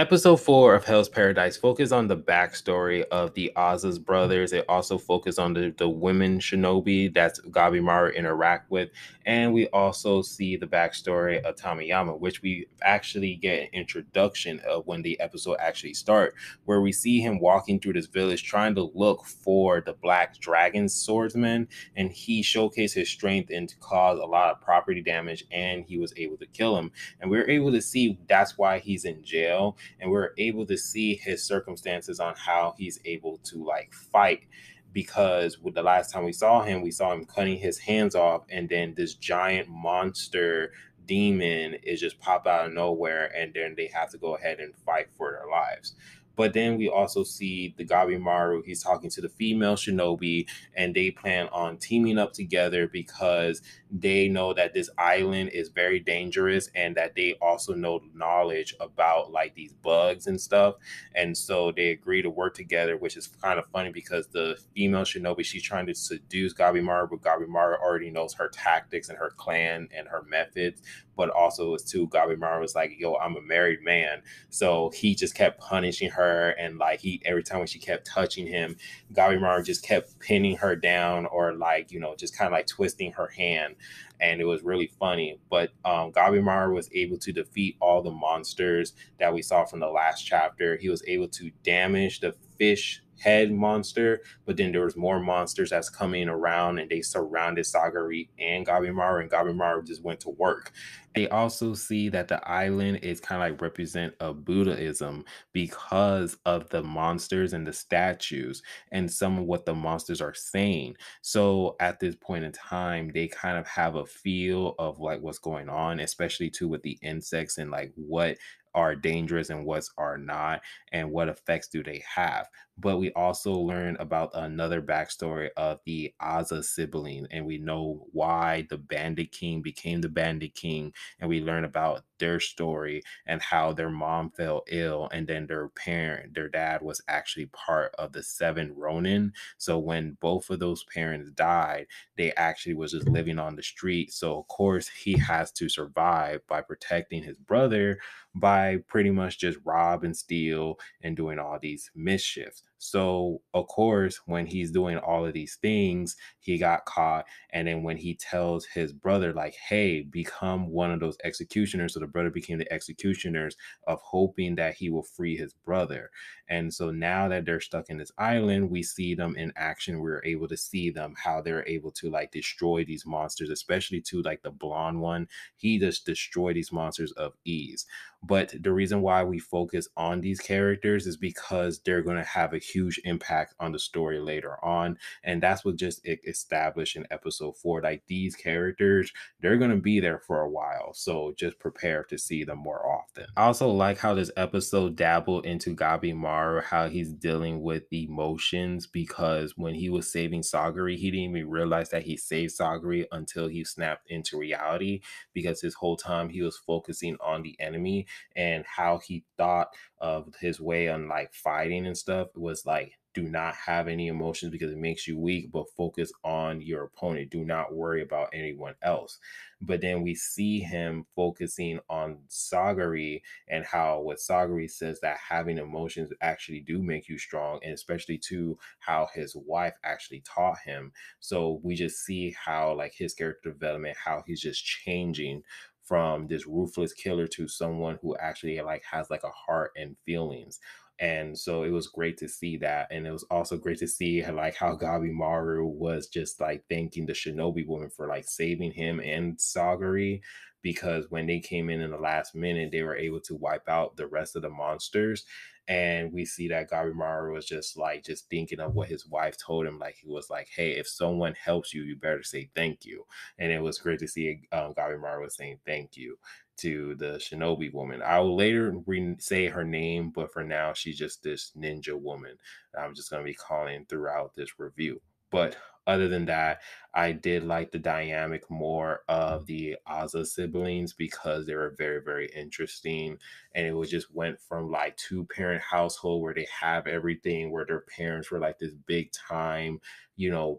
Episode 4 of Hell's Paradise focused on the backstory of the Aza's brothers. It also focused on the women shinobi that's Gabimaru interact with. And we also see the backstory of Tamiyama, which we actually get an introduction of when the episode actually start, where we see him walking through this village trying to look for the Black Dragon swordsman. And he showcased his strength and to cause a lot of property damage, and he was able to kill him. And we are able to see that's why he's in jail, and we're able to see his circumstances on how he's able to like fight, because with the last time we saw him cutting his hands off, and then this giant monster demon is just pop out of nowhere, and then they have to go ahead and fight for their lives. But then we also see the Gabimaru, he's talking to the female shinobi, and they plan on teaming up together because they know that this island is very dangerous, and that they also know knowledge about like these bugs and stuff. And so they agree to work together, which is kind of funny because the female shinobi, she's trying to seduce Gabimaru, but Gabimaru already knows her tactics and her clan and her methods. But also it's too, Gabimaru was like, yo, I'm a married man. So he just kept punishing her, and like he every time when she kept touching him, Gabimaru just kept pinning her down, or like, just kind of like twisting her hand. And it was really funny. But Gabimaru was able to defeat all the monsters that we saw from the last chapter. He was able to damage the fish head monster, but then there was more monsters that's coming around, and they surrounded Sagari and Gabimaru just went to work. They also see that the island is kind of like represent of Buddhism because of the monsters and the statues and some of what the monsters are saying. So at this point in time, they kind of have a feel of like what's going on, especially too with the insects and like what are dangerous and what's are not, and what effects do they have. But we also learn about another backstory of the Aza sibling, and we know why the Bandit King became the Bandit King, and we learn about their story and how their mom fell ill, and then their dad was actually part of the seven Ronin. So when both of those parents died, they actually was just living on the street. So of course he has to survive by protecting his brother, by pretty much just rob and steal and doing all these mischiefs. So of course when he's doing all of these things, he got caught. And then when he tells his brother, like, hey, become one of those executioners. So the brother became the executioners, of hoping that he will free his brother. And so now that they're stuck in this island, we see them in action. We're able to see them, how they're able to like destroy these monsters, especially to like the blonde one. He just destroyed these monsters of ease. But the reason why we focus on these characters is because they're going to have a huge impact on the story later on. And that's what just established in episode 4. Like these characters, they're going to be there for a while. So just prepare to see them more often. I also like how this episode dabbled into Gabi Maru, how he's dealing with emotions, because when he was saving Sagari, he didn't even realize that he saved Sagari until he snapped into reality, because his whole time he was focusing on the enemy, and how he thought of his way on like fighting and stuff was like, do not have any emotions because it makes you weak, but focus on your opponent. Do not worry about anyone else. But then we see him focusing on Sagari, and how what Sagari says that having emotions actually do make you strong, and especially to how his wife actually taught him. So we just see how like his character development, how he's just changing from this ruthless killer to someone who actually like has like a heart and feelings. And so it was great to see that. And it was also great to see like how Gabi Maru was just like thanking the shinobi woman for like saving him and Sagari, because when they came in the last minute, they were able to wipe out the rest of the monsters. And we see that Gabimaru was just like just thinking of what his wife told him. Like he was like, hey, if someone helps you, you better say thank you. And it was great to see Gabimaru was saying thank you to the shinobi woman. I will later say her name, but for now, she's just this ninja woman that I'm just going to be calling throughout this review. But Other than that, I did like the dynamic more of the Aza siblings because they were very, very interesting. And it was just went from like two parent household where they have everything, where their parents were like this big time,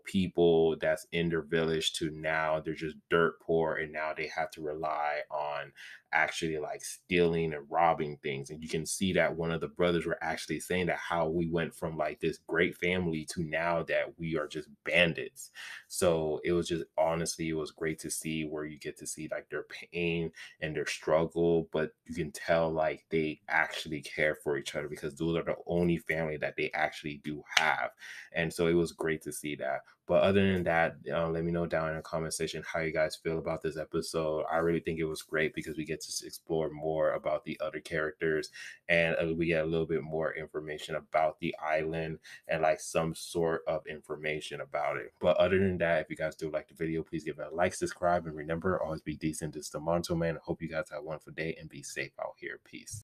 people that's in their village, to now they're just dirt poor and now they have to rely on actually like stealing and robbing things. And you can see that one of the brothers were actually saying that how we went from like this great family to now that we are just bandits. So it was just, honestly, it was great to see where you get to see like their pain and their struggle, but you can tell like they actually care for each other because those are the only family that they actually do have. And so it was great to see that. But other than that, let me know down in the comment section how you guys feel about this episode. I really think it was great because we get to explore more about the other characters, and we get a little bit more information about the island and like some sort of information about it. But other than that, if you guys do like the video, please give it a like, subscribe, and remember, always be decent. This is the Monto Man. I hope you guys have a wonderful day and be safe out here. Peace.